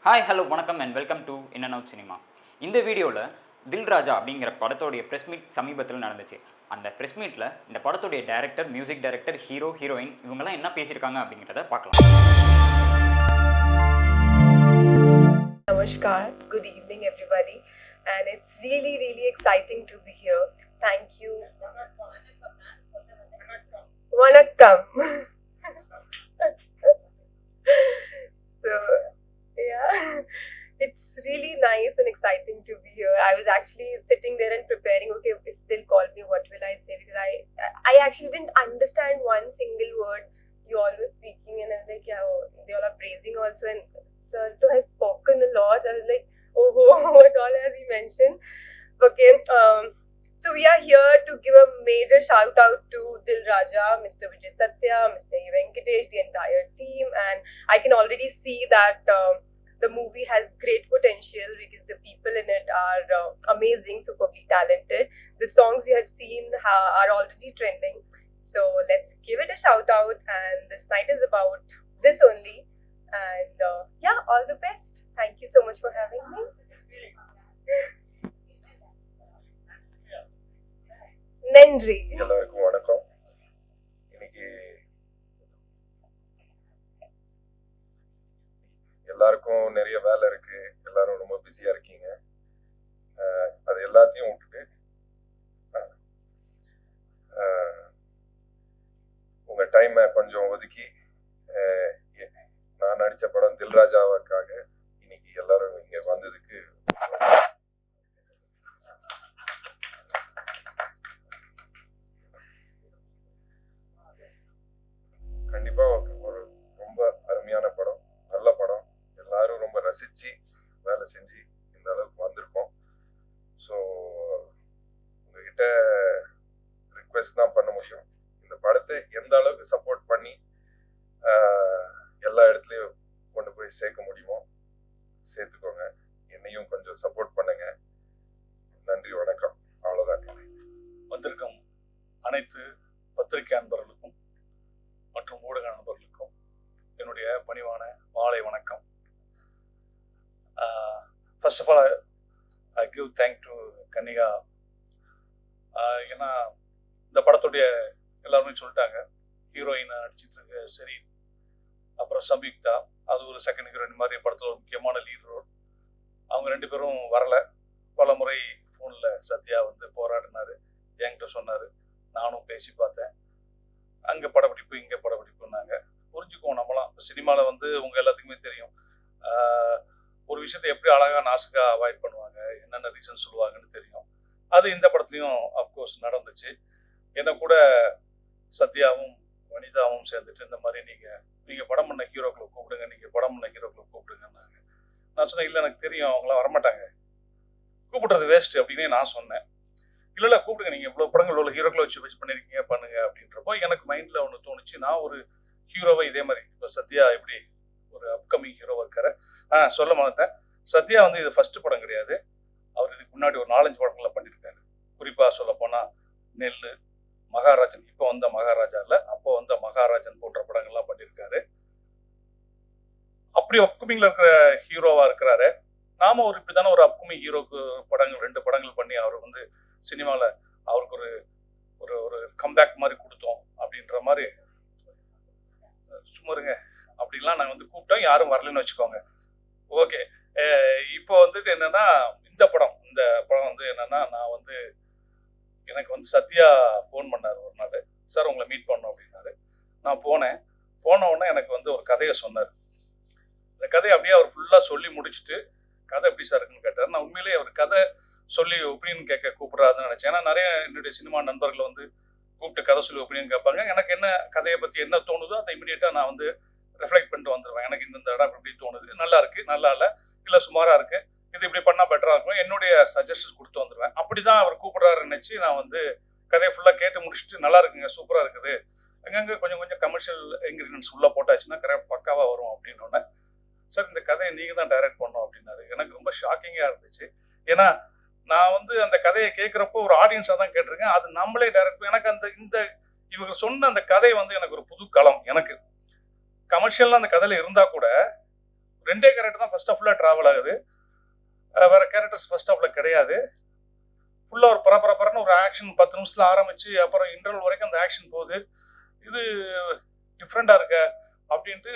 Hi hello வணக்கம் and welcome to in and out cinema. இந்த வீடியோவில் தில் ராஜா அப்படிங்கிற படத்தோடைய ப்ரெஸ் மீட் சமீபத்தில் நடந்துச்சு. அந்த ப்ரெஸ் மீட்டில் இந்த படத்துடைய director, music director, hero, heroine இவங்கெல்லாம் என்ன பேசியிருக்காங்க அப்படிங்கிறத பார்க்கலாம். Namaskar, good evening everybody, and it's really exciting to be here. Thank you. Vanakkam. So, yeah, it's really nice and exciting to be here. I was actually sitting there and preparing, okay, if they'll call me, what will I say? Because I actually didn't understand one single word you all were speaking, and I was like, yeah, they all are praising also, and Sarto has spoken a lot. I was like, oh, what all has he mentioned? Okay, so we are here to give a major shout out to Dil Raja, Mr. Vijay Satya, Mr. E. Venkatesh, the entire team, and I can already see that the movie has great potential because the people in it are amazing, superbly talented. The songs we have seen are already trending. So let's give it a shout out, and this night is about this only. And yeah, all the best. Thank you so much for having me. Nandri. எல்லாருக்கும் வணக்கம். இன்னைக்கு எல்லாருக்கும் நிறைய வேலை இருக்கு, எல்லாரும் ரொம்ப பிஸியா இருக்கீங்க. அது எல்லாத்தையும் விட்டுட்டு உங்க டைமை கொஞ்சம் ஒதுக்கி நான் நடிச்ச படம் தில்ராஜாவுக்காக இன்னைக்கு எல்லாரும் இங்க வந்ததுக்கு கண்டிப்பா ஒரு ரொம்ப அருமையான படம், நல்ல படம். எல்லாரும் ரொம்ப ரசிச்சு வேலை செஞ்சு இந்த அளவுக்கு வந்திருக்கோம். ஸோ உங்ககிட்ட ரிக்வெஸ்ட் தான் பண்ண முடியும், இந்த படத்தை எந்த அளவுக்கு சப்போர்ட் பண்ணி எல்லா இடத்துலையும் கொண்டு போய் சேர்க்க முடியுமோ சேர்த்துக்கோங்க. என்னையும் கொஞ்சம் சப்போர்ட் பண்ணுங்க. நன்றி, வணக்கம். அவ்வளோதான். வந்திருக்கும் அனைத்து பத்திரிகை அன்பர்களுக்கும் மற்றும் ஊடக நண்பர்களுக்கும் என்னுடைய பணிவான மாலை வணக்கம். First of all I give thank to Kannika. ஏன்னா இந்த படத்துடைய எல்லாருமே சொல்லிட்டாங்க, ஹீரோயினை நடிச்சிட்டு இருக்க சரி, அப்புறம் சம்யுக்தா, அது ஒரு செகண்ட் ஹீரோயின் மாதிரி படத்தில் ஒரு முக்கியமான லீட் ரோல். அவங்க ரெண்டு பேரும் வரல. பல முறை ஃபோனில் சத்யா வந்து போராடினார், என்கிட்ட சொன்னார், நானும் பேசி பார்த்தேன். அங்கே படப்பிடிப்பு, இங்கே படப்பிடிப்புன்னாங்க. புரிஞ்சுக்குவோம், நம்மளாம் சினிமாவில் வந்து உங்கள் எல்லாத்துக்குமே தெரியும், ஒரு விஷயத்தை எப்படி அழகாக நாசுக்காக அவாய்ட் பண்ணுவாங்க, என்னென்ன ரீசன் சொல்லுவாங்கன்னு தெரியும். அது இந்த படத்துலையும் அஃப்கோர்ஸ் நடந்துச்சு. என்னை கூட சத்யாவும் வனிதாவும் சேர்ந்துட்டு இந்த மாதிரி நீங்கள் படம் பண்ண ஹீரோக்களை கூப்பிடுங்க, நீங்கள் படம் பண்ண ஹீரோக்களை கூப்பிடுங்கன்னாங்க. நான் சொன்னேன், இல்லை எனக்கு தெரியும் அவங்களாம் வரமாட்டாங்க, கூப்பிடுறது வேஸ்ட்டு அப்படின்னே நான் சொன்னேன். இல்லை கூப்பிடுங்க, நீங்கள் இவ்வளோ படங்கள் இவ்வளோ ஹீரோக்களை வச்சு பண்ணியிருக்கீங்க, பண்ணுங்க அப்படின்றப்போ எனக்கு மைண்டில் ஒன்று தோணுச்சு. நான் ஒரு ஹீரோவை இதே மாதிரி, இப்போ சத்யா எப்படி ஒரு அப்கமிங் ஹீரோவாக இருக்காரு, சொல்ல மாட்டேன். சத்யா வந்து இது ஃபர்ஸ்ட் படம் கிடையாது, அவர் இதுக்கு முன்னாடி ஒரு 4-5 படங்களை பண்ணியிருக்காரு. குறிப்பாக சொல்ல போனால் நெல், மகாராஜன், இப்போ வந்த மகாராஜா இல்லை, அப்போ வந்த மகாராஜன் போன்ற படங்கள்லாம் பண்ணியிருக்காரு. அப்படி அப்கமிங்ல இருக்கிற ஹீரோவா இருக்கிறாரு. நாம ஒரு இப்படிதானே ஒரு அப்கமிங் ஹீரோக்கு படங்கள் 2 படங்கள் பண்ணி அவர் வந்து சினிமாவில் அவருக்கு ஒரு ஒரு ஒரு கம்பேக் மாதிரி கொடுத்தோம் அப்படின்ற மாதிரி. சும்மாருங்க, அப்படின்லாம் நாங்கள் வந்து கூப்பிட்டோம், யாரும் வரலன்னு வச்சுக்கோங்க. ஓகே, இப்போ வந்துட்டு என்னன்னா, இந்த படம் வந்து என்னன்னா, நான் வந்து எனக்கு வந்து சத்யா ஃபோன் பண்ணார் ஒரு நாள், சார் உங்களை மீட் பண்ணோம் அப்படின்னாரு. நான் போன உடனே எனக்கு வந்து ஒரு கதையை சொன்னார். இந்த கதையை அப்படியே அவர் ஃபுல்லாக சொல்லி முடிச்சுட்டு, கதை எப்படி சார் இருக்குன்னு கேட்டார். நான் உண்மையிலேயே அவர் கதை சொல்லி ஒப்பீனியன் கேட்க கூப்பிட்றாருன்னு நினச்சேன். ஏன்னா நிறைய என்னுடைய சினிமா நண்பர்கள் வந்து கூப்பிட்டு கதை சொல்லி ஒப்பீனியன் கேட்பாங்க. எனக்கு என்ன கதையை பற்றி என்ன தோணுதோ அதை இமீடியட்டாக நான் வந்து ரிஃப்ளெக்ட் பண்ணிட்டு வந்துடுவேன். எனக்கு இந்த இடம் இப்படி தோணுது, நல்லா இருக்கு, நல்லா இல்லை சுமாராக இருக்கு, இது இப்படி பண்ணால் பெட்டராக இருக்கும், என்னுடைய சஜஷன்ஸ் கொடுத்து வந்துடுவேன். அப்படி தான் அவர் கூப்பிட்றாருன்னு நினச்சி நான் வந்து கதையை ஃபுல்லாக கேட்டு முடிச்சுட்டு, நல்லா இருக்குங்க, சூப்பராக இருக்குது, அங்கங்கே கொஞ்சம் கமர்ஷியல் இன்க்ரீடியன்ஸ் உள்ளே போட்டாச்சுன்னா கரெக்ட் பக்காவாக வரும் அப்படின்னு. சார் இந்த கதையை நீங்கள் தான் டைரக்ட் பண்ணோம் அப்படின்னாரு. எனக்கு ரொம்ப ஷாக்கிங்காக இருந்துச்சு. ஏன்னா நான் வந்து அந்த கதையை கேட்குறப்போ ஒரு ஆடியன்ஸாக தான் கேட்டிருக்கேன், அது நம்மளே டைரக்ட். எனக்கு இந்த இவங்க சொன்ன அந்த கதை வந்து எனக்கு ஒரு புது களம். எனக்கு கமர்ஷியல்லாம் அந்த கதையில இருந்தா கூட 2 கேரக்டர் தான் ஃபர்ஸ்ட் ஹாஃப்ல டிராவல் ஆகுது. வேற கேரக்டர்ஸ் ஃபர்ஸ்ட் ஹாஃப்ல கிடையாது. ஃபுல்லா ஒரு பரபரன்னு ஒரு ஆக்ஷன் 10 நிமிஷத்துல ஆரம்பிச்சு அப்புறம் இன்டர்வல் வரைக்கும் அந்த ஆக்ஷன் போகுது. இது டிஃப்ரெண்டா இருக்க அப்படின்ட்டு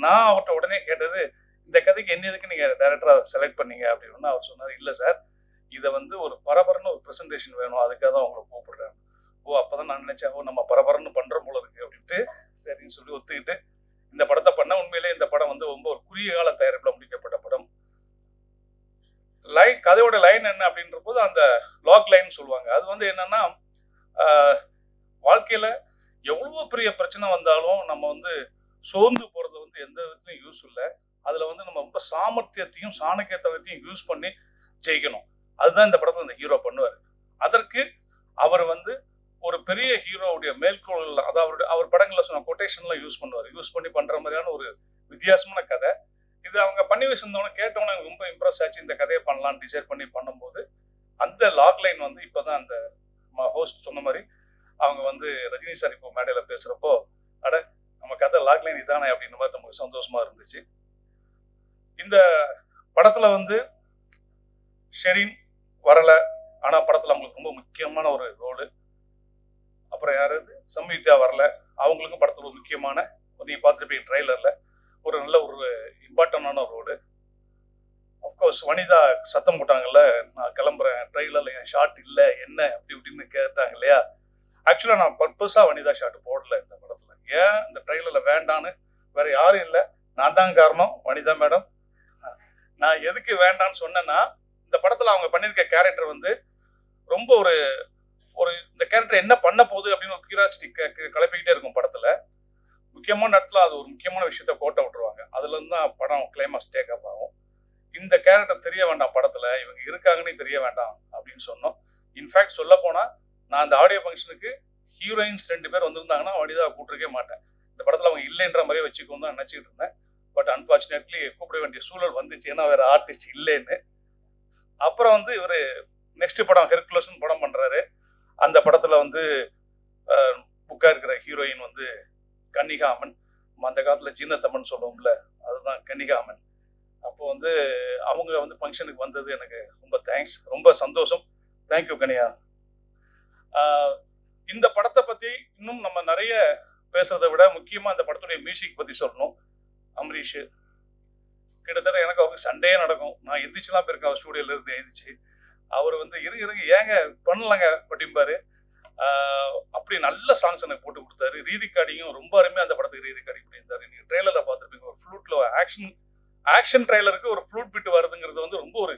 நான் அவர்கிட்ட உடனே கேட்டது, இந்த கதைக்கு என்ன எதுக்கு நீங்க டைரக்டரா செலக்ட் பண்ணீங்க அப்படின்னு. அவர் சொன்னார், இல்ல சார், இதை வந்து ஒரு பரபரன்னு ஒரு ப்ரெசன்டேஷன் வேணும், அதுக்காக தான் உங்களை கூப்பிடுறேன். ஓ, அப்பதான் நான் நினைச்சேன், ஓ நம்ம பரபரன்னு பண்றோம் போல இருக்கு அப்படின்ட்டு சரின்னு சொல்லி ஒத்துக்கிட்டு இந்த படத்தை பண்ண. உண்மையிலே இந்த படம் வந்து ரொம்ப ஒரு குறுகிய கால தயாரிப்புல முடிக்கப்பட்ட படம். கதையோட லைன் என்ன அப்படின்ற போது அந்த லாக் லைன் சொல்லுவாங்க. அது வந்து என்னன்னா, வாழ்க்கையில எவ்வளவு பெரிய பிரச்சனை வந்தாலும் நம்ம வந்து சோர்ந்து போறது வந்து எந்த விதத்துலயும் யூஸ் இல்லை. அதுல வந்து நம்ம ரொம்ப சாமர்த்தியத்தையும் சாணக்கியத்தனத்தையும் யூஸ் பண்ணி ஜெயிக்கணும். அதுதான் இந்த படத்துல இந்த ஹீரோ பண்ணுவார். அதற்கு அவர் வந்து ஒரு பெரிய ஹீரோவுடைய மேற்கோள், அதாவது அவர் படங்கள்ல சொன்ன கொட்டேஷன்லாம் யூஸ் பண்ணுவார். யூஸ் பண்ணி பண்ற மாதிரியான ஒரு வித்தியாசமான கதை இது. அவங்க பண்ணி வச்சிருந்தவன கேட்டவன ரொம்ப இம்ப்ரெஸ் ஆச்சு. இந்த கதையை பண்ணலாம் டிசைட் பண்ணி பண்ணும்போது அந்த லாக் லைன் வந்து இப்பதான் அந்த ஹோஸ்ட் சொன்ன மாதிரி அவங்க வந்து ரஜினி சார் இப்போ மேடையில பேசுறப்போ, அட நம்ம கதை லாக் லைன் இதானே அப்படின்ற மாதிரி நமக்கு சந்தோஷமா இருந்துச்சு. இந்த படத்துல வந்து ஷெரீன் வரல, ஆனா படத்துல அவங்களுக்கு ரொம்ப முக்கியமான ஒரு ரோலு. அப்புறம் யாராவது சம்யுக்தா வரல, அவங்களுக்கும் படத்துல ஒரு முக்கியமான, நீங்க பார்த்துருப்பீங்க ட்ரெய்லர்ல, ஒரு நல்ல ஒரு இம்பார்ட்டன்டான ரோடு. அப்கோர்ஸ் வனிதா சத்தம் போட்டாங்கல்ல, நான் கிளம்புறேன், ட்ரெய்லர்ல என் ஷாட் இல்லை என்ன அப்படி இப்படின்னு கேட்டாங்க இல்லையா. ஆக்சுவலா நான் பர்பஸா வனிதா ஷாட் போடல இந்த படத்துல. ஏன் இந்த ட்ரெய்லர்ல வேண்டான்னு வேற யாரும் இல்லை, நான் தான் காரணம். வனிதா மேடம், நான் எதுக்கு வேண்டான்னு சொன்னேன்னா, இந்த படத்துல அவங்க பண்ணிருக்க கேரக்டர் வந்து ரொம்ப ஒரு ஒரு இந்த கேரக்டர் என்ன பண்ண போகுது அப்படின்னு ஒரு கியூரியாசிட்டி கிளப்பிக்கிட்டே இருக்கும் படத்துல. முக்கியமான இடத்துல அது ஒரு முக்கியமான விஷயத்த கோட்டை விட்டுருவாங்க. அதுல இருந்து தான் படம் கிளைமாக்ஸ் டேக் அப் ஆகும். இந்த கேரக்டர் தெரிய வேண்டாம் படத்துல, இவங்க இருக்காங்கன்னு தெரிய வேண்டாம் அப்படின்னு சொன்னோம். இன்ஃபேக்ட் சொல்ல போனா, நான் அந்த ஆடியோ ஃபங்க்ஷனுக்கு ஹீரோயின்ஸ் 2 பேர் வந்திருந்தாங்கன்னா வனிதா கூப்பிட்டுருக்கே மாட்டேன். இந்த படத்துல அவங்க இல்லைன்ற மாதிரியே வச்சுக்கோன்னு தான் நினைச்சிட்டு இருந்தேன். பட் அன்பார்ச்சுனேட்லி கூப்பிட வேண்டிய சூழல் வந்துச்சு, ஏன்னா வேற ஆர்டிஸ்ட் இல்லைன்னு. அப்புறம் வந்து இவரு நெக்ஸ்ட் படம் ஹெர்குலஸ்னு படம் பண்றாரு. அந்த படத்துல வந்து புக்கா இருக்கிற ஹீரோயின் வந்து கன்னிகா அம்மன். அந்த காலத்துல ஜீனத்தம்மன் சொல்லுவோம்ல, அதுதான் கன்னிகா அம்மன். அப்போ வந்து அவங்க வந்து ஃபங்க்ஷனுக்கு வந்தது எனக்கு ரொம்ப தேங்க்ஸ், ரொம்ப சந்தோஷம். தேங்க்யூ கனியா. இந்த படத்தை பத்தி இன்னும் நம்ம நிறைய பேசுறதை விட முக்கியமா இந்த படத்துடைய மியூசிக் பத்தி சொல்லணும். அமரீஷ் கிட்டத்தட்ட எனக்கு அவருக்கு சண்டையே நடக்கும். நான் எந்திரிச்சுலாம் போயிருக்கேன் அவர் ஸ்டூடியோல இருந்து எழுந்திரிச்சு. அவர் வந்து இருங்க ஏங்க பண்ணலாங்க அப்படிம்பாரு. அப்படி நல்ல சாங்ஸ் எனக்கு போட்டு கொடுத்தாரு. ரீரிகார்டிங்கும் ரொம்ப அருமையாக அந்த படத்துக்கு ரீரிகார்டிங் பண்ணியிருந்தாரு. நீங்க ட்ரெய்லர்ல பார்த்துருப்பீங்க, ஒரு ஃப்ளூட்ல ஆக்ஷன் ட்ரெய்லருக்கு ஒரு ஃப்ளூட் பிட் வருதுங்கிறது வந்து ரொம்ப ஒரு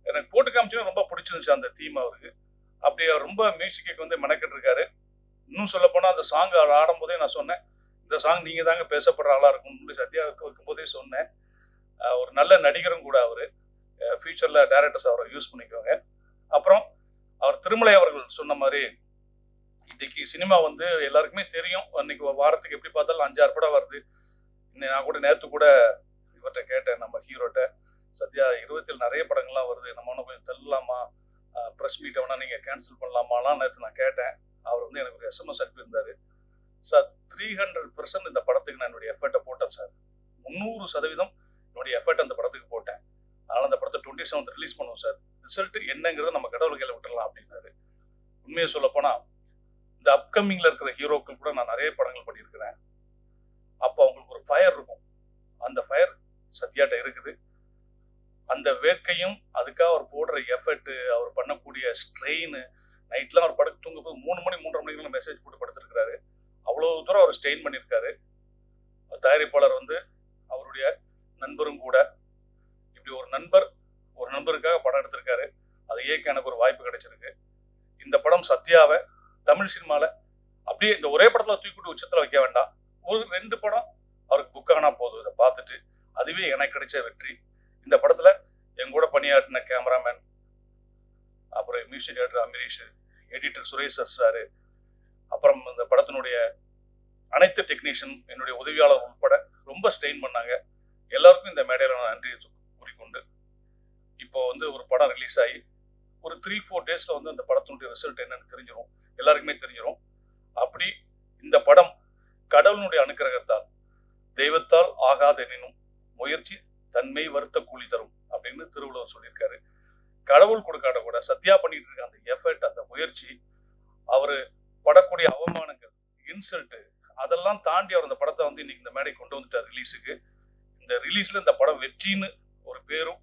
எனக்கு போட்டு காமிச்சுன்னு ரொம்ப பிடிச்சிருந்துச்சு அந்த தீம் அவருக்கு. அப்படி அவர் ரொம்ப மியூசிக்கு வந்து மெனக்கிட்டு இருக்காரு. இன்னும் சொல்ல போனா அந்த சாங் ஆடும் போதே நான் சொன்னேன், இந்த சாங் நீங்க தாங்க பேசப்படுற ஆளா இருக்கும் சத்யா வைக்கும் போதே சொன்னேன். ஒரு நல்ல நடிகரும் கூட அவரு. ஃபியூச்சர்ல டைரக்டர்ஸ் அவரை யூஸ் பண்ணிக்குவாங்க. அப்புறம் அவர் திருமலை அவர்கள் சொன்ன மாதிரி, இன்னைக்கு சினிமா வந்து எல்லாருக்குமே தெரியும். இன்னைக்கு வாரத்துக்கு எப்படி பார்த்தாலும் 5-6 படம் வருது. நான் கூட நேற்று கூட இவர்கிட்ட கேட்டேன், நம்ம ஹீரோட்ட, சத்யா 27 நிறைய படங்கள்லாம் வருது, நம்ம ஒன்றும் கொஞ்சம் தள்ளலாமா, ப்ரெஸ் மீட்டை வேணா நீங்கள் கேன்சல் பண்ணலாமாலாம் நேற்று நான் கேட்டேன். அவர் வந்து எனக்கு ஒரு SMS அனுப்பியிருந்தாரு. சார் 300% இந்த படத்துக்கு நான் என்னுடைய எஃபர்ட்டை போட்டேன் சார். 300% என்னுடைய எஃபர்ட் அந்த படத்துக்கு போட்டேன். அதனால் அந்த படத்தை 27th ரிலீஸ் பண்ணுவோம் சார். ரிசல்ட் என்னங்கிறத நம்ம கடவுள் கையில் விட்டுறலாம் அப்படின்னாரு. உண்மையை சொல்ல போனா, இந்த அப்கமிங்ல இருக்கிற ஹீரோக்கள் கூட நான் நிறைய படங்கள் பண்ணியிருக்கிறேன். அப்போ அவங்களுக்கு ஒரு ஃபயர் இருக்கும். அந்த ஃபயர் சத்யாட்ட இருக்குது. அந்த வேட்கையும் அதுக்காக அவர் போடுற எஃபர்ட், அவர் பண்ணக்கூடிய ஸ்ட்ரெயின், நைட்லாம் அவர் படுத்து தூங்கும்போது 3 மணி 3:30 மணிக்கு மெசேஜ் போட்டு படுத்திருக்கிறாரு. அவ்வளோ தூரம் அவர் ஸ்ட்ரெயின் பண்ணியிருக்காரு. தயாரிப்பாளர் வந்து அவருடைய நண்பரும் கூட. இப்படி ஒரு நண்பருக்காக படம் எடுத்திருக்காரு. அதை ஏற்க எனக்கு ஒரு வாய்ப்பு கிடைச்சிருக்கு. இந்த படம் சத்யாவை தமிழ் சினிமால அப்படியே இந்த ஒரே படத்துல தூக்கிட்டு உச்சத்துல வைக்க வேண்டாம். ஒரு 2 படம் அவருக்கு புக் ஆனா போதும். இதை பார்த்துட்டு அதுவே எனக்கு கிடைச்ச வெற்றி. இந்த படத்துல என் கூட பணியாற்றின கேமராமேன், அப்புறம் music director Amrish, editor Suresh sir, அப்புறம் இந்த படத்தினுடைய அனைத்து டெக்னீஷியன், என்னுடைய உதவியாளர் உட்பட ரொம்ப ஸ்ட்ரெயின் பண்ணாங்க. எல்லாருக்கும் இந்த மேடையில நான் நன்றியை கூறிக்கொண்டு, இப்போ வந்து ஒரு படம் ரிலீஸ் ஆகி ஒரு 3-4 டேஸ்ல வந்து அந்த படத்தினுடைய ரிசல்ட் என்னன்னு தெரிஞ்சிடும், எல்லாருக்குமே தெரிஞ்சிடும். அப்படி இந்த படம் கடவுளுடைய அனுக்கிரகத்தால், தெய்வத்தால் ஆகாத எனினும் முயற்சி தன்மை வருத்த கூலி தரும் அப்படின்னு திருவள்ளுவர் சொல்லியிருக்காரு. கடவுள் கொடுக்காத கூட சத்யா பண்ணிட்டு இருக்க அந்த எஃபர்ட், அந்த முயற்சி, அவரு படக்கூடிய அவமானங்கள், இன்சல்ட், அதெல்லாம் தாண்டி அவர் அந்த படத்தை வந்து இன்னைக்கு இந்த மேடை கொண்டு வந்துட்டார் ரிலீஸுக்கு. இந்த ரிலீஸ்ல இந்த படம் வெற்றின்னு ஒரு பேரும்,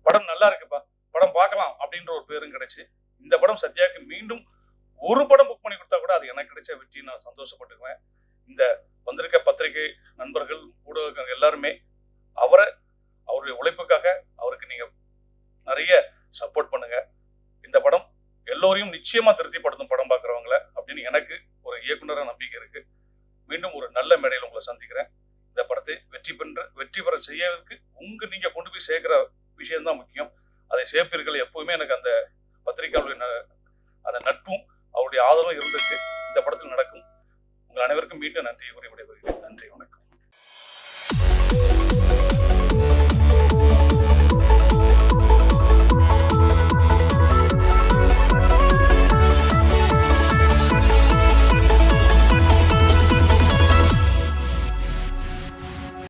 படம் நல்லா இருக்குப்பா, படம் பார்க்கலாம் அப்படின்ற ஒரு பேரும் கிடைச்சு, இந்த படம் சத்யாவுக்கு மீண்டும் ஒரு படம் புக் பண்ணி கொடுத்தா கூட அது எனக்கு கிடைச்ச வெற்றி, நான் சந்தோஷப்பட்டுக்குவேன். இந்த வந்திருக்க பத்திரிகை நண்பர்கள், ஊடகங்கள் எல்லாருமே அவருடைய உழைப்புக்காக அவருக்கு நீங்க நிறைய சப்போர்ட் பண்ணுங்க. இந்த படம் எல்லோரையும் நிச்சயமா திருப்திப்படுத்தும் படம் பார்க்குறவங்கள அப்படின்னு எனக்கு ஒரு இயக்குனராக நம்பிக்கை இருக்கு. மீண்டும் ஒரு நல்ல மேடையில் உங்களை சந்திக்கிறேன். இந்த படத்தை வெற்றி பெற செய்யறதுக்கு நீங்க கொண்டு போய் சேர்க்கிற விஷயம்தான் முக்கியம். அதை சேர்ப்பீர்கள். எப்பவுமே எனக்கு அந்த பத்திரிகையாளருடைய அந்த நட்பும் அவருடைய ஆதரவும் இருந்திருக்கு. இந்த படத்தில் நடக்கும். உங்கள் அனைவருக்கும் மீண்டும் நன்றி கூறி விடைபெறுகிறேன். நன்றி, வணக்கம்.